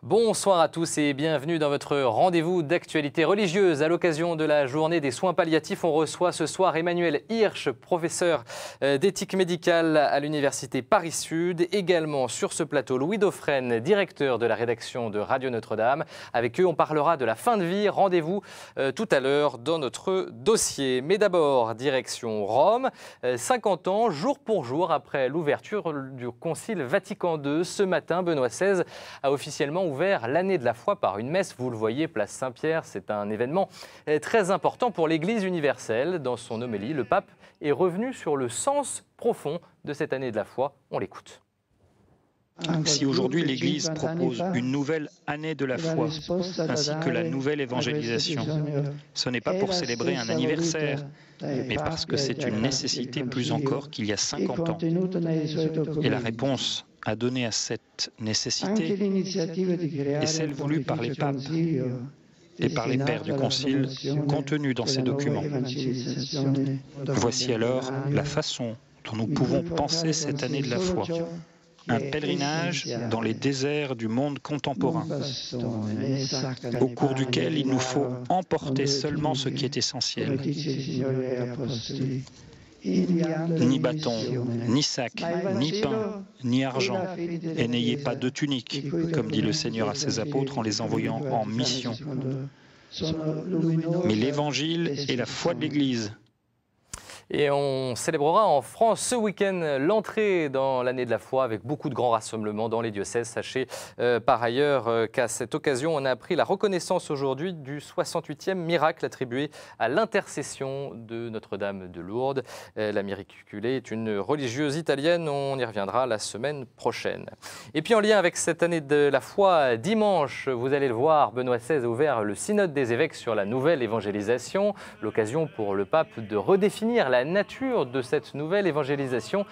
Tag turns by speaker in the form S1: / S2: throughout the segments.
S1: Bonsoir à tous et bienvenue dans votre rendez-vous d'actualité religieuse. À l'occasion de la journée des soins palliatifs, on reçoit ce soir Emmanuel Hirsch, professeur d'éthique médicale à l'université Paris-Sud. Également sur ce plateau, Louis Dauphren, directeur de la rédaction de Radio Notre-Dame. Avec eux, on parlera de la fin de vie. Rendez-vous tout à l'heure dans notre dossier. Mais d'abord, direction Rome. 50 ans, jour pour jour, après l'ouverture du Concile Vatican II. Ce matin, Benoît XVI a officiellement ouvert l'année de la foi par une messe. Vous le voyez, place Saint-Pierre, c'est un événement très important pour l'Église universelle. Dans son homélie, le pape est revenu sur le sens profond de cette année de la foi. On l'écoute.
S2: Si aujourd'hui l'Église propose une nouvelle année de la foi, ainsi que la nouvelle évangélisation, ce n'est pas pour célébrer un anniversaire, mais parce que c'est une nécessité plus encore qu'il y a 50 ans. Et la réponse à donner à cette nécessité est celle voulue par les papes et par les pères du Concile contenue dans ces documents. Voici alors la façon dont nous pouvons penser cette année de la foi. Un pèlerinage dans les déserts du monde contemporain, au cours duquel il nous faut emporter seulement ce qui est essentiel. Ni bâton, ni sac, ni pain, ni argent, et n'ayez pas de tunique, comme dit le Seigneur à ses apôtres en les envoyant en mission. Mais l'Évangile est la foi de l'Église.
S1: Et on célébrera en France ce week-end l'entrée dans l'année de la foi avec beaucoup de grands rassemblements dans les diocèses. Sachez par ailleurs qu'à cette occasion, on a appris la reconnaissance aujourd'hui du 68e miracle attribué à l'intercession de Notre-Dame de Lourdes. La Miraculée est une religieuse italienne, on y reviendra la semaine prochaine. Et puis en lien avec cette année de la foi, dimanche, vous allez le voir, Benoît XVI a ouvert le synode des évêques sur la nouvelle évangélisation. L'occasion pour le pape de redéfinir la nature de cette nouvelle évangélisation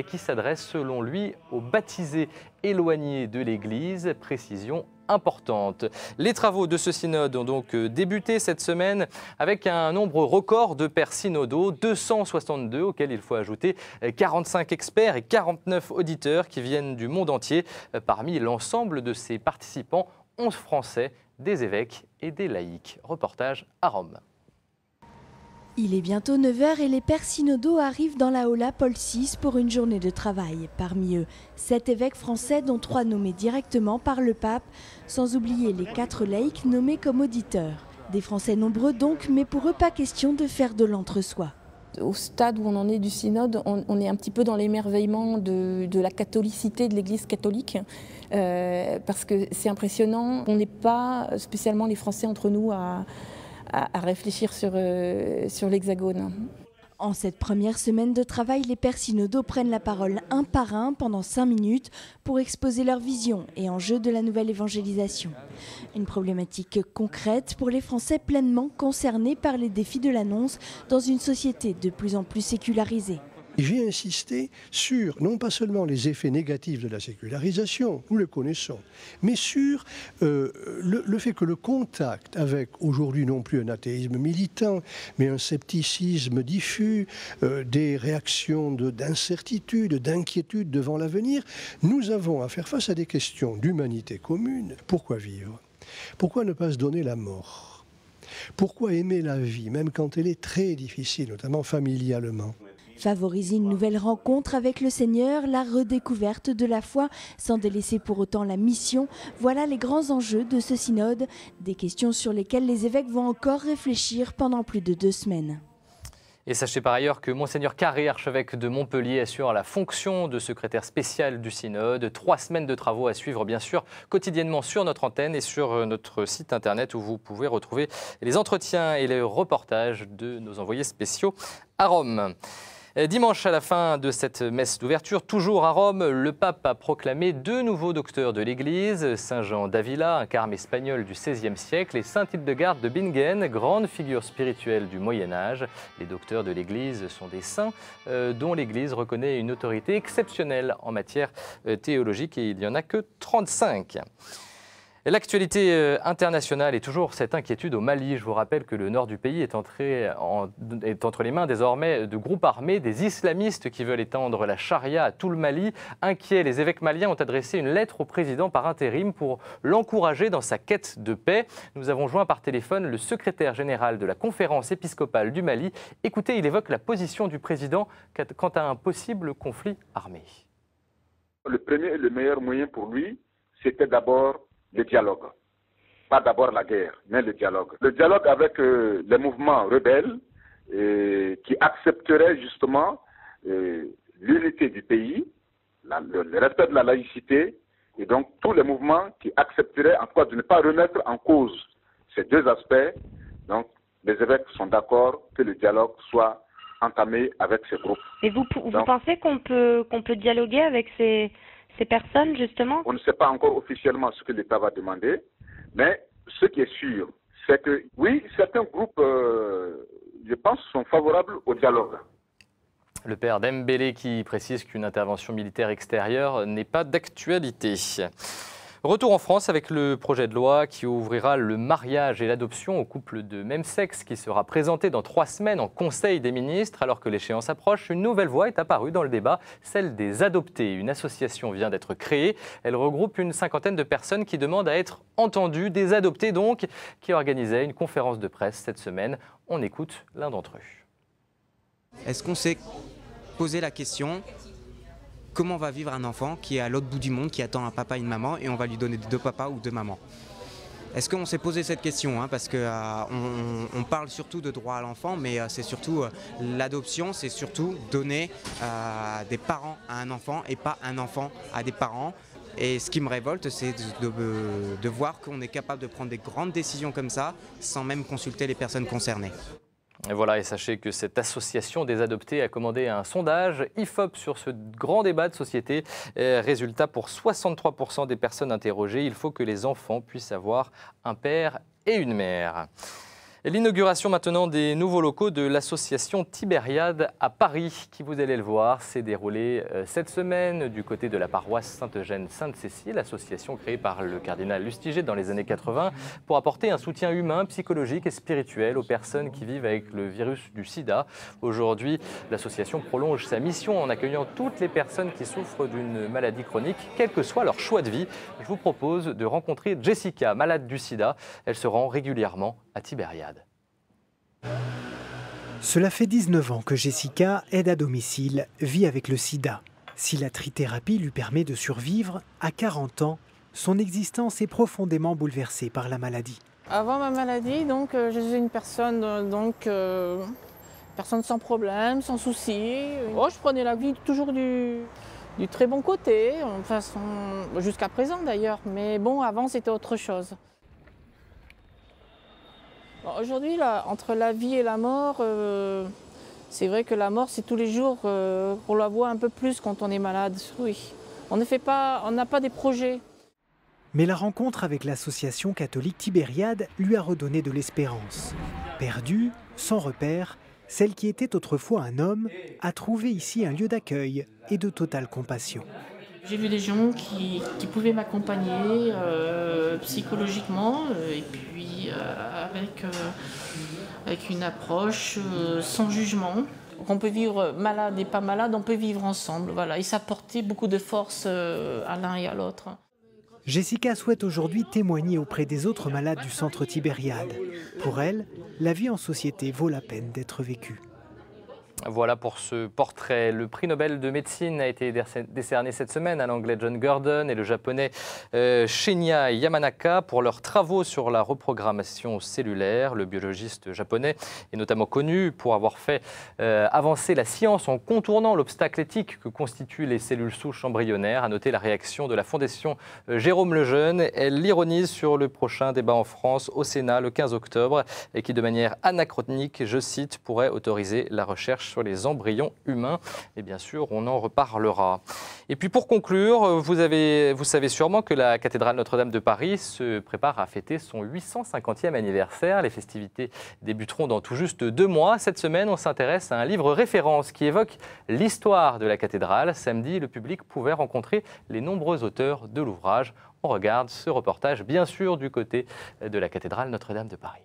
S1: qui s'adresse selon lui aux baptisés éloignés de l'Église. Précision importante. Les travaux de ce synode ont donc débuté cette semaine avec un nombre record de pères synodaux, 262, auxquels il faut ajouter 45 experts et 49 auditeurs qui viennent du monde entier. Parmi l'ensemble de ces participants, 11 Français, des évêques et des laïcs. Reportage à Rome.
S3: Il est bientôt 9h et les pères synodaux arrivent dans la Aula Paul VI pour une journée de travail. Parmi eux, 7 évêques français dont 3 nommés directement par le pape, sans oublier les 4 laïcs nommés comme auditeurs. Des Français nombreux donc, mais pour eux pas question de faire de l'entre-soi.
S4: Au stade où on en est du synode, on est un petit peu dans l'émerveillement de la catholicité de l'Église catholique, parce que c'est impressionnant. On n'est pas spécialement les Français entre nous à réfléchir sur l'Hexagone.
S3: En cette première semaine de travail, les pères synodaux prennent la parole un par un pendant 5 minutes pour exposer leur vision et enjeux de la nouvelle évangélisation. Une problématique concrète pour les Français pleinement concernés par les défis de l'annonce dans une société de plus en plus sécularisée.
S5: J'ai insisté sur, non pas seulement les effets négatifs de la sécularisation, nous le connaissons, mais sur le fait que le contact avec, aujourd'hui non plus un athéisme militant, mais un scepticisme diffus, des réactions d'incertitude, d'inquiétude devant l'avenir, nous avons à faire face à des questions d'humanité commune. Pourquoi vivre? Pourquoi ne pas se donner la mort? Pourquoi aimer la vie, même quand elle est très difficile, notamment familialement?
S3: Favoriser une nouvelle rencontre avec le Seigneur, la redécouverte de la foi, sans délaisser pour autant la mission, voilà les grands enjeux de ce synode, des questions sur lesquelles les évêques vont encore réfléchir pendant plus de 2 semaines.
S1: Et sachez par ailleurs que Monseigneur Carré, archevêque de Montpellier, assure la fonction de secrétaire spécial du synode. 3 semaines de travaux à suivre, bien sûr, quotidiennement sur notre antenne et sur notre site internet où vous pouvez retrouver les entretiens et les reportages de nos envoyés spéciaux à Rome. Dimanche, à la fin de cette messe d'ouverture, toujours à Rome, le pape a proclamé 2 nouveaux docteurs de l'Église, Saint Jean d'Avila, un carme espagnol du XVIe siècle, et Saint Hildegarde de Bingen, grande figure spirituelle du Moyen-Âge. Les docteurs de l'Église sont des saints dont l'Église reconnaît une autorité exceptionnelle en matière théologique, et il n'y en a que 35. L'actualité internationale est toujours cette inquiétude au Mali. Je vous rappelle que le nord du pays est entre les mains désormais de groupes armés, des islamistes qui veulent étendre la charia à tout le Mali. Inquiets, les évêques maliens ont adressé une lettre au président par intérim pour l'encourager dans sa quête de paix. Nous avons joint par téléphone le secrétaire général de la conférence épiscopale du Mali. Écoutez, il évoque la position du président quant à un possible conflit armé.
S6: Le premier et le meilleur moyen pour lui, c'était d'abord le dialogue. Pas d'abord la guerre, mais le dialogue. Le dialogue avec les mouvements rebelles qui accepteraient justement l'unité du pays, le respect de la laïcité, et donc tous les mouvements qui accepteraient en tout cas de ne pas remettre en cause ces 2 aspects. Donc les évêques sont d'accord que le dialogue soit entamé avec ces groupes.
S7: Et vous pensez qu'on peut dialoguer avec ces personnes, justement?
S6: On ne sait pas encore officiellement ce que l'État va demander, mais ce qui est sûr, c'est que oui, certains groupes, je pense, sont favorables au dialogue.
S1: Le père Dembélé qui précise qu'une intervention militaire extérieure n'est pas d'actualité. Retour en France avec le projet de loi qui ouvrira le mariage et l'adoption aux couples de même sexe qui sera présenté dans 3 semaines en Conseil des ministres. Alors que l'échéance approche, une nouvelle voie est apparue dans le débat, celle des adoptés. Une association vient d'être créée. Elle regroupe une 50aine de personnes qui demandent à être entendues, des adoptés donc, qui organisaient une conférence de presse cette semaine. On écoute l'un d'entre eux.
S8: Est-ce qu'on s'est posé la question ? Comment va vivre un enfant qui est à l'autre bout du monde, qui attend un papa et une maman, et on va lui donner 2 papas ou 2 mamans? Est-ce qu'on s'est posé cette question, parce qu'on parle surtout de droit à l'enfant, mais c'est surtout l'adoption, c'est surtout donner des parents à un enfant et pas un enfant à des parents. Et ce qui me révolte, c'est de voir qu'on est capable de prendre des grandes décisions comme ça, sans même consulter les personnes concernées.
S1: Et voilà, et sachez que cette association des adoptés a commandé un sondage IFOP sur ce grand débat de société. Résultat, pour 63% des personnes interrogées, il faut que les enfants puissent avoir un père et une mère. L'inauguration maintenant des nouveaux locaux de l'association Tibériade à Paris, qui, vous allez le voir, s'est déroulée cette semaine du côté de la paroisse Sainte-Eugène-Sainte-Cécile, association créée par le cardinal Lustiger dans les années 80 pour apporter un soutien humain, psychologique et spirituel aux personnes qui vivent avec le virus du sida. Aujourd'hui, l'association prolonge sa mission en accueillant toutes les personnes qui souffrent d'une maladie chronique, quel que soit leur choix de vie. Je vous propose de rencontrer Jessica, malade du sida. Elle se rend régulièrement à Tibériade.
S9: Cela fait 19 ans que Jessica aide à domicile, vit avec le sida. Si la trithérapie lui permet de survivre, à 40 ans, son existence est profondément bouleversée par la maladie.
S4: Avant ma maladie, donc, je suis une personne, personne sans problème, sans soucis. Oh, je prenais la vie toujours du très bon côté, jusqu'à présent d'ailleurs. Mais bon, avant c'était autre chose. Aujourd'hui, entre la vie et la mort, c'est vrai que la mort, c'est tous les jours, on la voit un peu plus quand on est malade. Oui. On n'a pas des projets.
S9: Mais la rencontre avec l'association catholique Tibériade lui a redonné de l'espérance. Perdue, sans repère, celle qui était autrefois un homme a trouvé ici un lieu d'accueil et de totale compassion.
S10: J'ai vu des gens qui pouvaient m'accompagner psychologiquement et puis avec une approche sans jugement. On peut vivre malade et pas malade, on peut vivre ensemble. Voilà, et s'apporter beaucoup de force à l'un et à l'autre.
S9: Jessica souhaite aujourd'hui témoigner auprès des autres malades du centre Tibériade. Pour elle, la vie en société vaut la peine d'être vécue.
S1: Voilà pour ce portrait. Le prix Nobel de médecine a été décerné cette semaine à l'anglais John Gurdon et le japonais Shinya Yamanaka pour leurs travaux sur la reprogrammation cellulaire. Le biologiste japonais est notamment connu pour avoir fait avancer la science en contournant l'obstacle éthique que constituent les cellules souches embryonnaires. À noter la réaction de la Fondation Jérôme Lejeune. Elle l'ironise sur le prochain débat en France au Sénat le 15 octobre et qui, de manière anachronique, je cite, pourrait autoriser la recherche recherches sur les embryons humains. Et bien sûr, on en reparlera. Et puis pour conclure, vous savez sûrement que la cathédrale Notre-Dame de Paris se prépare à fêter son 850e anniversaire. Les festivités débuteront dans tout juste 2 mois. Cette semaine, on s'intéresse à un livre référence qui évoque l'histoire de la cathédrale. Samedi, le public pouvait rencontrer les nombreux auteurs de l'ouvrage. On regarde ce reportage, bien sûr, du côté de la cathédrale Notre-Dame de Paris.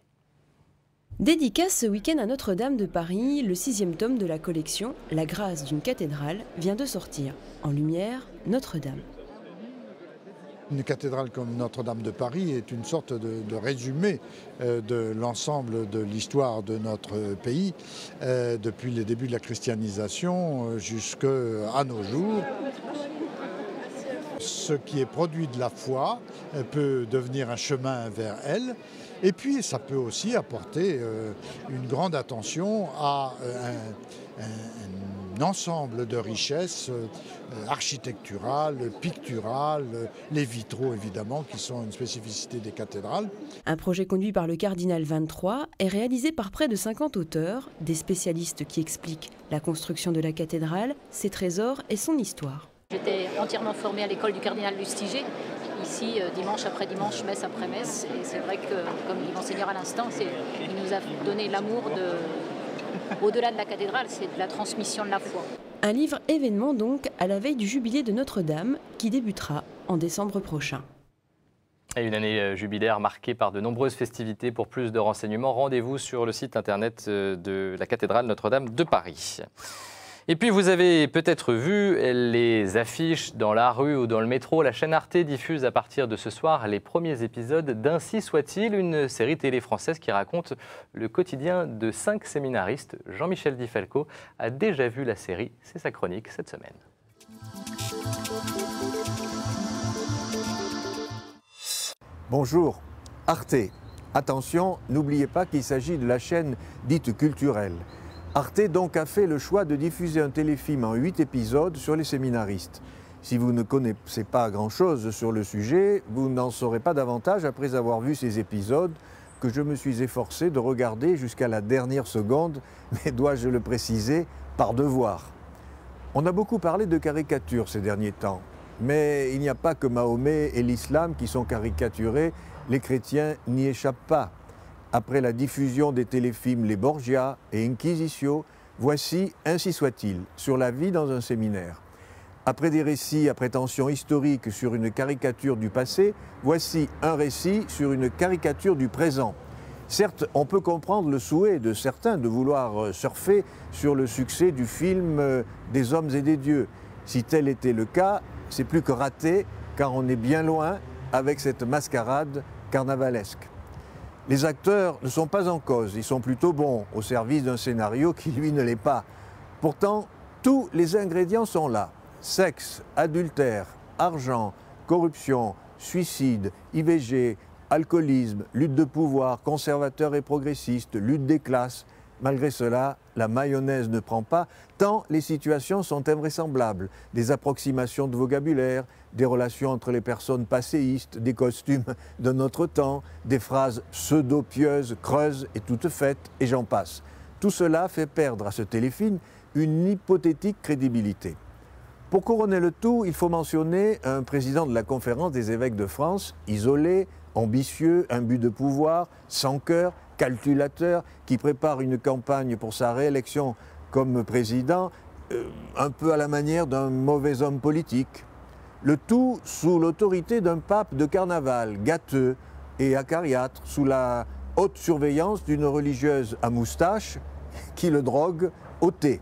S11: Dédicace ce week-end à Notre-Dame de Paris, le 6e tome de la collection « La grâce d'une cathédrale » vient de sortir. En lumière, Notre-Dame.
S12: Une cathédrale comme Notre-Dame de Paris est une sorte de résumé de l'ensemble de l'histoire de notre pays, depuis les débuts de la christianisation jusqu'à nos jours. Ce qui est produit de la foi peut devenir un chemin vers elle. Et puis ça peut aussi apporter une grande attention à un ensemble de richesses architecturales, picturales, les vitraux évidemment qui sont une spécificité des cathédrales.
S11: Un projet conduit par le cardinal 23 est réalisé par près de 50 auteurs, des spécialistes qui expliquent la construction de la cathédrale, ses trésors et son histoire.
S13: J'étais entièrement formée à l'école du cardinal Lustiger, ici dimanche après dimanche, messe après messe. Et c'est vrai que, comme dit Monseigneur à l'instant, il nous a donné l'amour au-delà de la cathédrale, c'est de la transmission de la foi.
S11: Un livre événement donc à la veille du jubilé de Notre-Dame qui débutera en décembre prochain.
S1: Et une année jubilaire marquée par de nombreuses festivités. Pour plus de renseignements, rendez-vous sur le site internet de la cathédrale Notre-Dame de Paris. Et puis vous avez peut-être vu les affiches dans la rue ou dans le métro. La chaîne Arte diffuse à partir de ce soir les premiers épisodes d'Ainsi soit-il, une série télé française qui raconte le quotidien de 5 séminaristes. Jean-Michel Di Falco a déjà vu la série, c'est sa chronique cette semaine.
S14: Bonjour, Arte. Attention, n'oubliez pas qu'il s'agit de la chaîne dite culturelle. Arte donc a fait le choix de diffuser un téléfilm en 8 épisodes sur les séminaristes. Si vous ne connaissez pas grand-chose sur le sujet, vous n'en saurez pas davantage après avoir vu ces épisodes que je me suis efforcé de regarder jusqu'à la dernière seconde, mais dois-je le préciser, par devoir. On a beaucoup parlé de caricatures ces derniers temps, mais il n'y a pas que Mahomet et l'islam qui sont caricaturés, les chrétiens n'y échappent pas. Après la diffusion des téléfilms Les Borgia et Inquisitio, voici Ainsi soit-il, sur la vie dans un séminaire. Après des récits à prétention historique sur une caricature du passé, voici un récit sur une caricature du présent. Certes, on peut comprendre le souhait de certains de vouloir surfer sur le succès du film des hommes et des dieux. Si tel était le cas, c'est plus que raté, car on est bien loin avec cette mascarade carnavalesque. Les acteurs ne sont pas en cause, ils sont plutôt bons au service d'un scénario qui, lui, ne l'est pas. Pourtant, tous les ingrédients sont là. Sexe, adultère, argent, corruption, suicide, IVG, alcoolisme, lutte de pouvoir, conservateurs et progressistes, lutte des classes. Malgré cela, la mayonnaise ne prend pas, tant les situations sont invraisemblables. Des approximations de vocabulaire, des relations entre les personnes passéistes, des costumes de notre temps, des phrases pseudo-pieuses, creuses et toutes faites, et j'en passe. Tout cela fait perdre à ce téléfilm une hypothétique crédibilité. Pour couronner le tout, il faut mentionner un président de la Conférence des évêques de France, isolé, ambitieux, imbu de pouvoir, sans cœur, calculateur, qui prépare une campagne pour sa réélection comme président, un peu à la manière d'un mauvais homme politique. Le tout sous l'autorité d'un pape de carnaval, gâteux et acariâtre, sous la haute surveillance d'une religieuse à moustache qui le drogue au thé.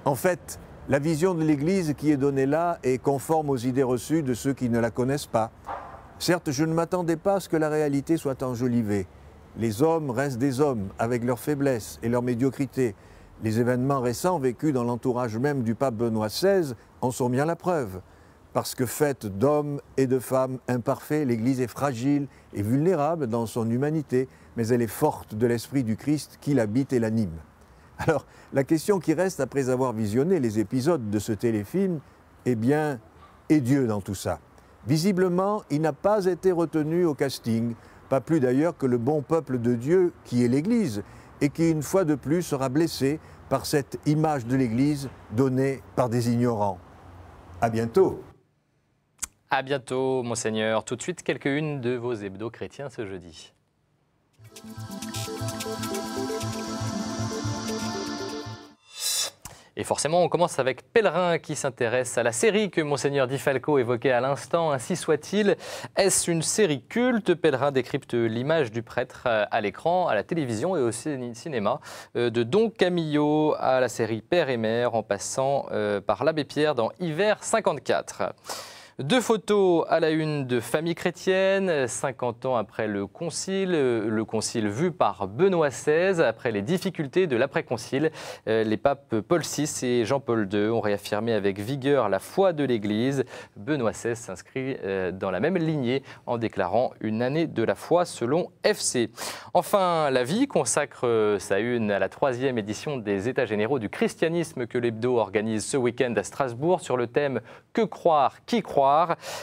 S14: En fait, la vision de l'Église qui est donnée là est conforme aux idées reçues de ceux qui ne la connaissent pas. Certes, je ne m'attendais pas à ce que la réalité soit enjolivée. Les hommes restent des hommes, avec leurs faiblesses et leur médiocrité. Les événements récents vécus dans l'entourage même du pape Benoît XVI en sont bien la preuve. Parce que faite d'hommes et de femmes imparfaits, l'Église est fragile et vulnérable dans son humanité, mais elle est forte de l'esprit du Christ qui l'habite et l'anime. Alors, la question qui reste après avoir visionné les épisodes de ce téléfilm, eh bien, est Dieu dans tout ça? Visiblement, il n'a pas été retenu au casting, pas plus d'ailleurs que le bon peuple de Dieu qui est l'Église, et qui, une fois de plus, sera blessé par cette image de l'Église donnée par des ignorants. À bientôt.
S1: À bientôt, Monseigneur. Tout de suite, quelques-unes de vos hebdos chrétiens ce jeudi. Et forcément, on commence avec Pèlerin qui s'intéresse à la série que Monseigneur Di Falco évoquait à l'instant, Ainsi soit-il. Est-ce une série culte? Pèlerin décrypte l'image du prêtre à l'écran, à la télévision et au cinéma, de Don Camillo à la série Père et Mère, en passant par l'Abbé Pierre dans Hiver 54. Deux photos à la une de Famille chrétienne, 50 ans après le concile vu par Benoît XVI, après les difficultés de l'après-concile. Les papes Paul VI et Jean-Paul II ont réaffirmé avec vigueur la foi de l'Église. Benoît XVI s'inscrit dans la même lignée en déclarant une année de la foi selon FC. Enfin, La Vie consacre sa une à la 3e édition des États généraux du christianisme que l'Hebdo organise ce week-end à Strasbourg sur le thème « Que croire, qui croire ?»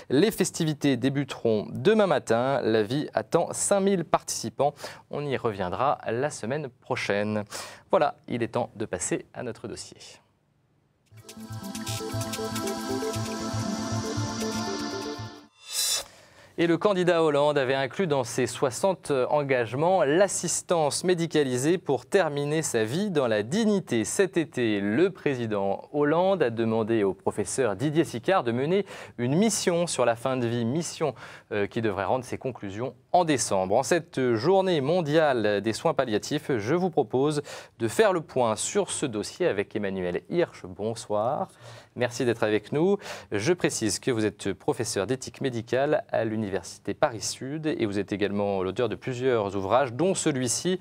S1: Les festivités débuteront demain matin. La Vie attend 5000 participants. On y reviendra la semaine prochaine. Voilà, il est temps de passer à notre dossier. Et le candidat Hollande avait inclus dans ses 60 engagements l'assistance médicalisée pour terminer sa vie dans la dignité. Cet été, le président Hollande a demandé au professeur Didier Sicard de mener une mission sur la fin de vie, mission qui devrait rendre ses conclusions en décembre. En cette journée mondiale des soins palliatifs, je vous propose de faire le point sur ce dossier avec Emmanuel Hirsch. Bonsoir. Merci d'être avec nous. Je précise que vous êtes professeur d'éthique médicale à l'Université Paris-Sud et vous êtes également l'auteur de plusieurs ouvrages, dont celui-ci,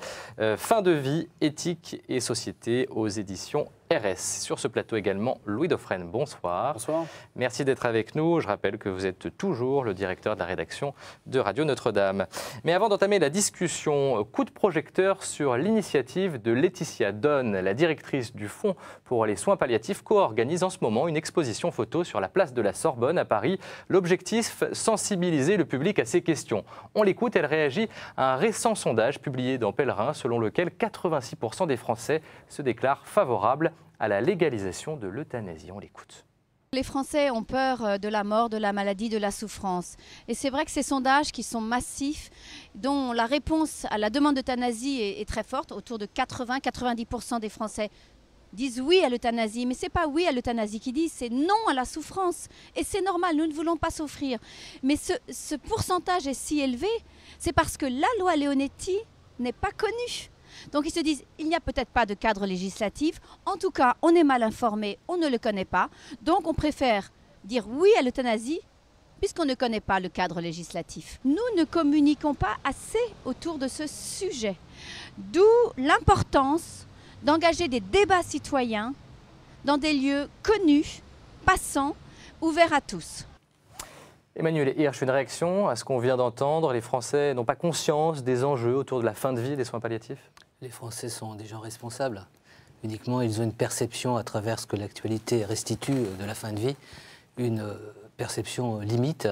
S1: Fin de vie, éthique et société aux éditions RS. Sur ce plateau également, Louis Dauphren. Bonsoir.
S15: Bonsoir.
S1: Merci d'être avec nous. Je rappelle que vous êtes toujours le directeur de la rédaction de Radio Notre-Dame. Mais avant d'entamer la discussion, coup de projecteur sur l'initiative de Laetitia Donne, la directrice du Fonds pour les soins palliatifs, co-organise en ce moment une exposition photo sur la place de la Sorbonne à Paris. L'objectif, sensibiliser le public à ces questions. On l'écoute, elle réagit à un récent sondage publié dans Pèlerin selon lequel 86% des Français se déclarent favorables à la légalisation de l'euthanasie. On l'écoute.
S16: Les Français ont peur de la mort, de la maladie, de la souffrance. Et c'est vrai que ces sondages qui sont massifs, dont la réponse à la demande d'euthanasie est très forte, autour de 80-90% des Français disent oui à l'euthanasie, mais ce n'est pas oui à l'euthanasie qu'ils disent, c'est non à la souffrance. Et c'est normal, nous ne voulons pas souffrir. Mais ce pourcentage est si élevé, c'est parce que la loi Leonetti n'est pas connue. Donc ils se disent, il n'y a peut-être pas de cadre législatif, en tout cas on est mal informé, on ne le connaît pas, donc on préfère dire oui à l'euthanasie puisqu'on ne connaît pas le cadre législatif. Nous ne communiquons pas assez autour de ce sujet, d'où l'importance d'engager des débats citoyens dans des lieux connus, passants, ouverts à tous.
S1: Emmanuel Hirsch, une réaction à ce qu'on vient d'entendre. Les Français n'ont pas conscience des enjeux autour de la fin de vie des soins palliatifs?
S15: Les Français sont des gens responsables. Uniquement, ils ont une perception à travers ce que l'actualité restitue de la fin de vie, une perception limite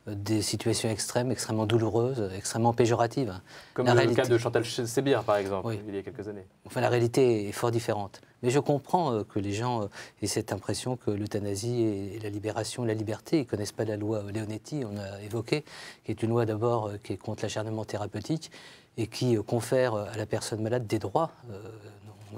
S15: des situations extrêmes, extrêmement douloureuses, extrêmement péjoratives.
S1: Comme le cas de Chantal Sébir, par exemple, oui, il y a quelques années.
S15: Enfin, la réalité est fort différente. Mais je comprends que les gens aient cette impression que l'euthanasie est la libération, la liberté. Ils ne connaissent pas la loi Leonetti, on a évoqué, qui est une loi d'abord qui est contre l'acharnement thérapeutique et qui confère à la personne malade des droits.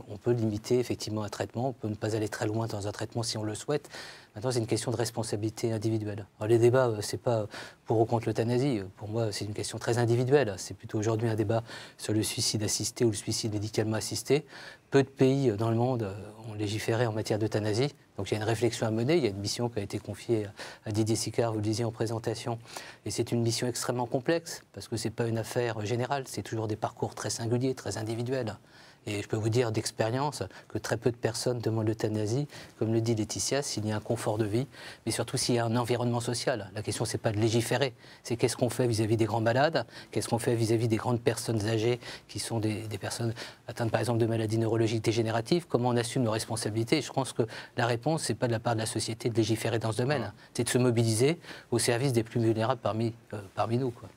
S15: On peut limiter effectivement un traitement, on peut ne pas aller très loin dans un traitement si on le souhaite. Maintenant, c'est une question de responsabilité individuelle. Alors, les débats, ce n'est pas pour ou contre l'euthanasie. Pour moi, c'est une question très individuelle. C'est plutôt aujourd'hui un débat sur le suicide assisté ou le suicide médicalement assisté. Peu de pays dans le monde ont légiféré en matière d'euthanasie. Donc il y a une réflexion à mener. Il y a une mission qui a été confiée à Didier Sicard, vous le disiez en présentation. Et c'est une mission extrêmement complexe, parce que ce n'est pas une affaire générale. C'est toujours des parcours très singuliers, très individuels. Et je peux vous dire d'expérience que très peu de personnes demandent l'euthanasie, comme le dit Laetitia, s'il y a un confort de vie, mais surtout s'il y a un environnement social. La question, ce n'est pas de légiférer, c'est qu'est-ce qu'on fait vis-à-vis des grands malades, qu'est-ce qu'on fait vis-à-vis des grandes personnes âgées, qui sont des personnes atteintes par exemple de maladies neurologiques dégénératives, comment on assume nos responsabilités. Et je pense que la réponse, ce n'est pas de la part de la société de légiférer dans ce domaine, c'est de se mobiliser au service des plus vulnérables parmi nous, quoi.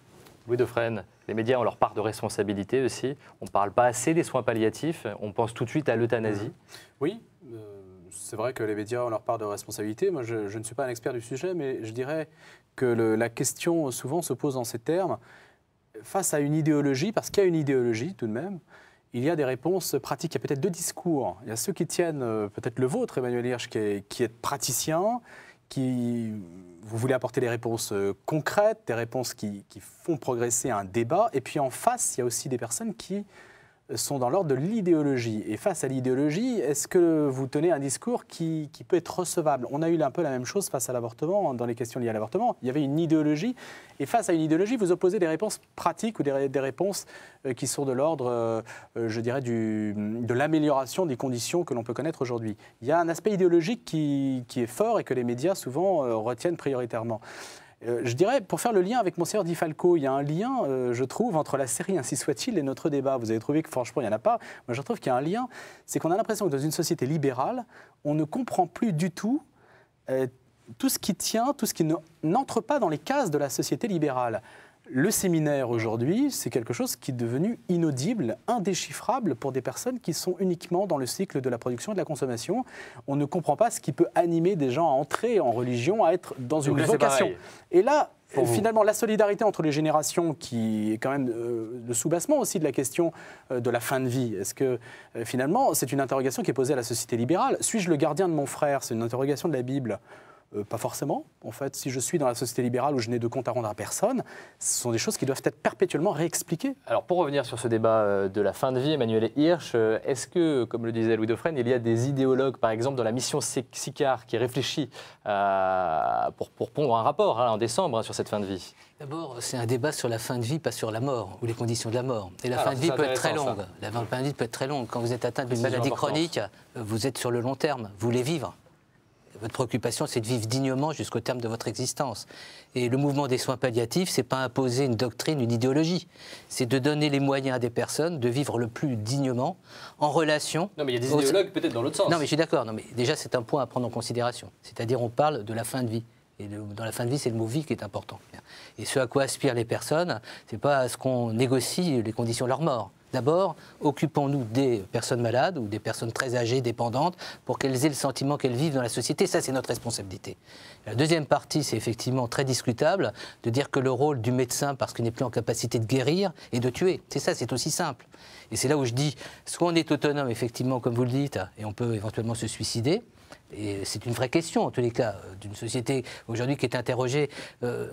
S1: Louis Dauphren, Les médias ont leur part de responsabilité aussi. On ne parle pas assez des soins palliatifs, on pense tout de suite à l'euthanasie.
S17: Oui, c'est vrai que les médias ont leur part de responsabilité. Moi, je ne suis pas un expert du sujet, mais je dirais que la question souvent se pose en ces termes. Face à une idéologie, parce qu'il y a une idéologie tout de même, il y a des réponses pratiques. Il y a peut-être deux discours. Il y a ceux qui tiennent, peut-être le vôtre, Emmanuel Hirsch, qui est praticien, vous voulez apporter des réponses concrètes, des réponses qui font progresser un débat. Et puis en face, il y a aussi des personnes qui sont dans l'ordre de l'idéologie. Et face à l'idéologie, est-ce que vous tenez un discours qui peut être recevable? On a eu un peu la même chose face à l'avortement, dans les questions liées à l'avortement. Il y avait une idéologie, et face à une idéologie, vous opposez des réponses pratiques ou des réponses qui sont de l'ordre, je dirais, de l'amélioration des conditions que l'on peut connaître aujourd'hui. Il y a un aspect idéologique qui est fort et que les médias souvent retiennent prioritairement. Je dirais, pour faire le lien avec Monseigneur Di Falco, il y a un lien, je trouve, entre la série Ainsi soit-il et notre débat. Vous avez trouvé que franchement, il n'y en a pas. Moi, je trouve qu'il y a un lien. C'est qu'on a l'impression que dans une société libérale, on ne comprend plus du tout tout ce qui tient, tout ce qui n'entre pas dans les cases de la société libérale. Le séminaire aujourd'hui, c'est quelque chose qui est devenu inaudible, indéchiffrable pour des personnes qui sont uniquement dans le cycle de la production et de la consommation. On ne comprend pas ce qui peut animer des gens à entrer en religion, à être dans une vocation. Et là, finalement, la solidarité entre les générations, qui est quand même le soubassement aussi de la question de la fin de vie. Est-ce que, finalement, c'est une interrogation qui est posée à la société libérale? Suis-je le gardien de mon frère? C'est une interrogation de la Bible. Pas forcément. En fait, si je suis dans la société libérale où je n'ai de compte à rendre à personne, ce sont des choses qui doivent être perpétuellement réexpliquées.
S1: Alors, pour revenir sur ce débat de la fin de vie, Emmanuel Hirsch, est-ce que, comme le disait Louis Dauphren, il y a des idéologues, par exemple, dans la mission SICAR, qui réfléchit pour pondre un rapport en décembre sur cette fin de vie?
S15: D'abord, c'est un débat sur la fin de vie, pas sur la mort, ou les conditions de la mort. Et la fin de vie peut être très longue. La fin de vie peut être très longue. Quand vous êtes atteint d'une maladie chronique, vous êtes sur le long terme. Vous voulez vivre. Votre préoccupation, c'est de vivre dignement jusqu'au terme de votre existence. Et le mouvement des soins palliatifs, c'est pas imposer une doctrine, une idéologie. C'est de donner les moyens à des personnes de vivre le plus dignement, en relation...
S1: Non, mais il y a des idéologues peut-être dans l'autre sens.
S15: Non, mais je suis d'accord. Non, mais déjà, c'est un point à prendre en considération. C'est-à-dire, on parle de la fin de vie. Et dans la fin de vie, c'est le mot vie qui est important. Et ce à quoi aspirent les personnes, c'est pas à ce qu'on négocie les conditions de leur mort. D'abord, occupons-nous des personnes malades ou des personnes très âgées, dépendantes, pour qu'elles aient le sentiment qu'elles vivent dans la société. Ça, c'est notre responsabilité. La deuxième partie, c'est effectivement très discutable, de dire que le rôle du médecin, parce qu'il n'est plus en capacité de guérir, est de tuer. C'est ça, c'est aussi simple. Et c'est là où je dis, soit on est autonome, effectivement, comme vous le dites, et on peut éventuellement se suicider. Et c'est une vraie question, en tous les cas, d'une société aujourd'hui qui est interrogée.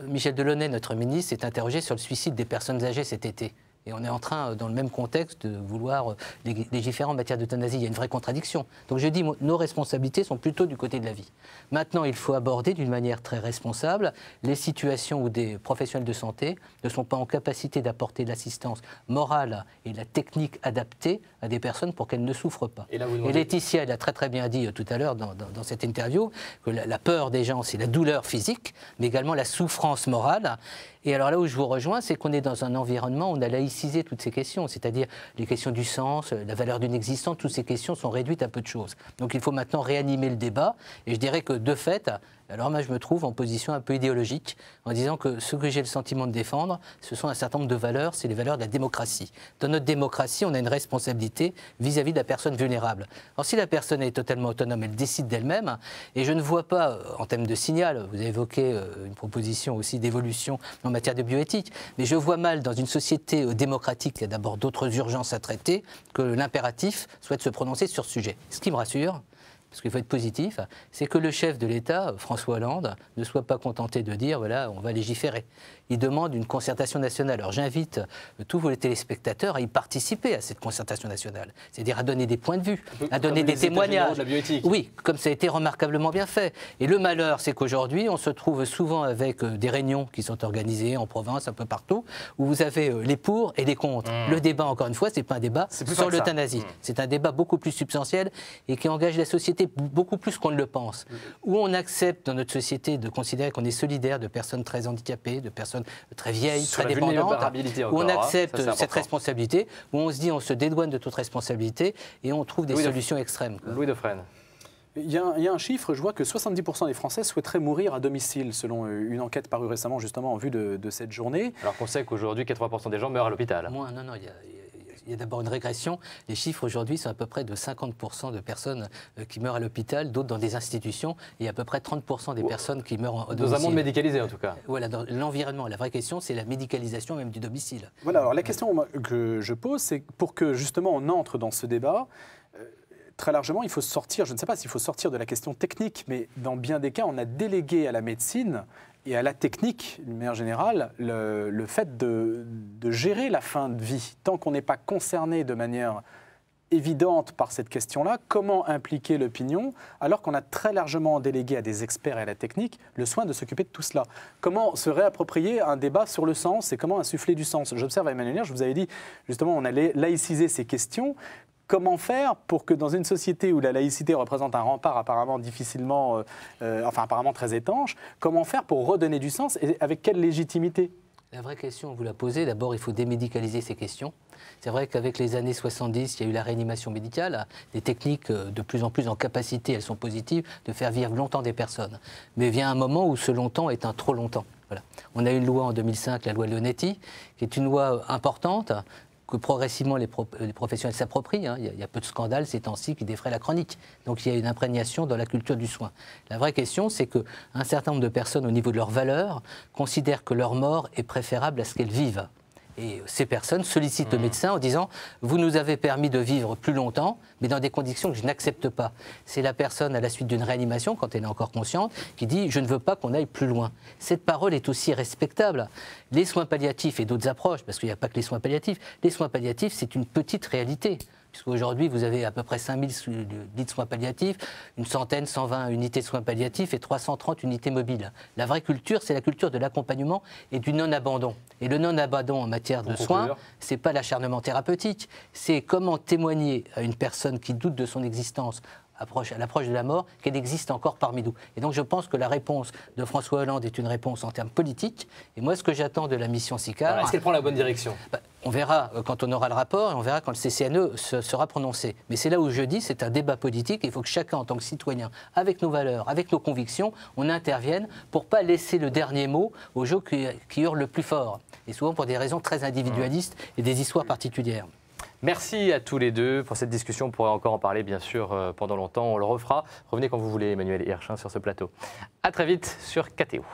S15: Michel Delaunay, notre ministre, est interrogé sur le suicide des personnes âgées cet été. Et on est en train, dans le même contexte, de vouloir légiférer en matière d'euthanasie. Il y a une vraie contradiction. Donc je dis, nos responsabilités sont plutôt du côté de la vie. Maintenant, il faut aborder d'une manière très responsable les situations où des professionnels de santé ne sont pas en capacité d'apporter l'assistance morale et la technique adaptée à des personnes pour qu'elles ne souffrent pas. Et Laetitia, elle a très très bien dit tout à l'heure dans cette interview que la peur des gens, c'est la douleur physique, mais également la souffrance morale. Et alors là où je vous rejoins, c'est qu'on est dans un environnement où on a laïcisé toutes ces questions, c'est-à-dire les questions du sens, la valeur d'une existence, toutes ces questions sont réduites à peu de choses. Donc il faut maintenant réanimer le débat, et je dirais que de fait, alors moi je me trouve en position un peu idéologique, en disant que ce que j'ai le sentiment de défendre, ce sont un certain nombre de valeurs, c'est les valeurs de la démocratie. Dans notre démocratie, on a une responsabilité vis-à-vis de la personne vulnérable. Alors si la personne est totalement autonome, elle décide d'elle-même, et je ne vois pas, en termes de signal, vous avez évoqué une proposition aussi d'évolution en matière de bioéthique, mais je vois mal dans une société démocratique, qui a d'abord d'autres urgences à traiter, que l'impératif soit de se prononcer sur ce sujet. Ce qui me rassure, parce qu'il faut être positif, c'est que le chef de l'État, François Hollande, ne soit pas contenté de dire, voilà, on va légiférer. Il demande une concertation nationale. Alors j'invite tous vos téléspectateurs à y participer à cette concertation nationale, c'est-à-dire à donner des points de vue, à donner des témoignages. Oui, comme ça a été remarquablement bien fait. Et le malheur, c'est qu'aujourd'hui, on se trouve souvent avec des réunions qui sont organisées en province, un peu partout, où vous avez les pour et les contre. Le débat, encore une fois, c'est pas un débat sur l'euthanasie. C'est un débat beaucoup plus substantiel et qui engage la société beaucoup plus qu'on ne le pense. Où on accepte dans notre société de considérer qu'on est solidaire de personnes très handicapées, de personnes très vieilles, très dépendantes, où on accepte cette responsabilité, où on se dit on se dédouane de toute responsabilité et on trouve des solutions extrêmes.
S1: Louis Dauphren.
S17: Il y a un chiffre, je vois que 70% des Français souhaiteraient mourir à domicile, selon une enquête parue récemment justement en vue de cette journée.
S1: Alors qu'on sait qu'aujourd'hui, 80% des gens meurent à l'hôpital.
S15: Non, il y a d'abord une régression. Les chiffres aujourd'hui sont à peu près de 50% de personnes qui meurent à l'hôpital, d'autres dans des institutions, et à peu près 30% des personnes qui meurent au domicile.
S1: Dans un monde médicalisé en tout cas.
S15: Voilà, dans l'environnement. La vraie question, c'est la médicalisation même du domicile.
S17: Voilà, alors la question que je pose, c'est pour que justement on entre dans ce débat, très largement, il faut sortir, je ne sais pas s'il faut sortir de la question technique, mais dans bien des cas, on a délégué à la médecine et à la technique, d'une manière générale, le fait de gérer la fin de vie. Tant qu'on n'est pas concerné de manière évidente par cette question-là, comment impliquer l'opinion alors qu'on a très largement délégué à des experts et à la technique le soin de s'occuper de tout cela? Comment se réapproprier un débat sur le sens et comment insuffler du sens? J'observe à Emmanuel, je vous avais dit, justement, on allait laïciser ces questions. Comment faire pour que dans une société où la laïcité représente un rempart apparemment apparemment très étanche, comment faire pour redonner du sens et avec quelle légitimité?
S15: La vraie question, vous la posez, d'abord il faut démédicaliser ces questions. C'est vrai qu'avec les années 70, il y a eu la réanimation médicale, des techniques de plus en plus en capacité, elles sont positives, de faire vivre longtemps des personnes. Mais vient un moment où ce longtemps est un trop longtemps. Voilà. On a une loi en 2005, la loi Leonetti, qui est une loi importante, que progressivement les professionnels s'approprient. Il y a peu de scandales ces temps-ci qui défraient la chronique. Donc il y a une imprégnation dans la culture du soin. La vraie question, c'est qu'un certain nombre de personnes, au niveau de leurs valeurs, considèrent que leur mort est préférable à ce qu'elles vivent. Et ces personnes sollicitent le médecin en disant « Vous nous avez permis de vivre plus longtemps, mais dans des conditions que je n'accepte pas. » C'est la personne, à la suite d'une réanimation, quand elle est encore consciente, qui dit « Je ne veux pas qu'on aille plus loin. » Cette parole est aussi respectable. Les soins palliatifs et d'autres approches, parce qu'il n'y a pas que les soins palliatifs, c'est une petite réalité. Puisqu'aujourd'hui, vous avez à peu près 5000 lits de soins palliatifs, une centaine, 120 unités de soins palliatifs et 330 unités mobiles. La vraie culture, c'est la culture de l'accompagnement et du non-abandon. Et le non-abandon en matière de soins, ce n'est pas l'acharnement thérapeutique, c'est comment témoigner à une personne qui doute de son existence à l'approche de la mort, qu'elle existe encore parmi nous. Et donc je pense que la réponse de François Hollande est une réponse en termes politiques. Et moi, ce que j'attends de la mission SICAR...
S1: Est-ce qu'elle prend la bonne direction?
S15: On verra quand on aura le rapport et on verra quand le CCNE sera prononcé. Mais c'est là où je dis c'est un débat politique. Il faut que chacun, en tant que citoyen, avec nos valeurs, avec nos convictions, on intervienne pour ne pas laisser le dernier mot aux gens qui hurlent le plus fort. Et souvent pour des raisons très individualistes et des histoires particulières.
S1: Merci à tous les deux pour cette discussion. On pourrait encore en parler, bien sûr, pendant longtemps. On le refera. Revenez quand vous voulez, Emmanuel Hirsch, sur ce plateau. À très vite sur KTO.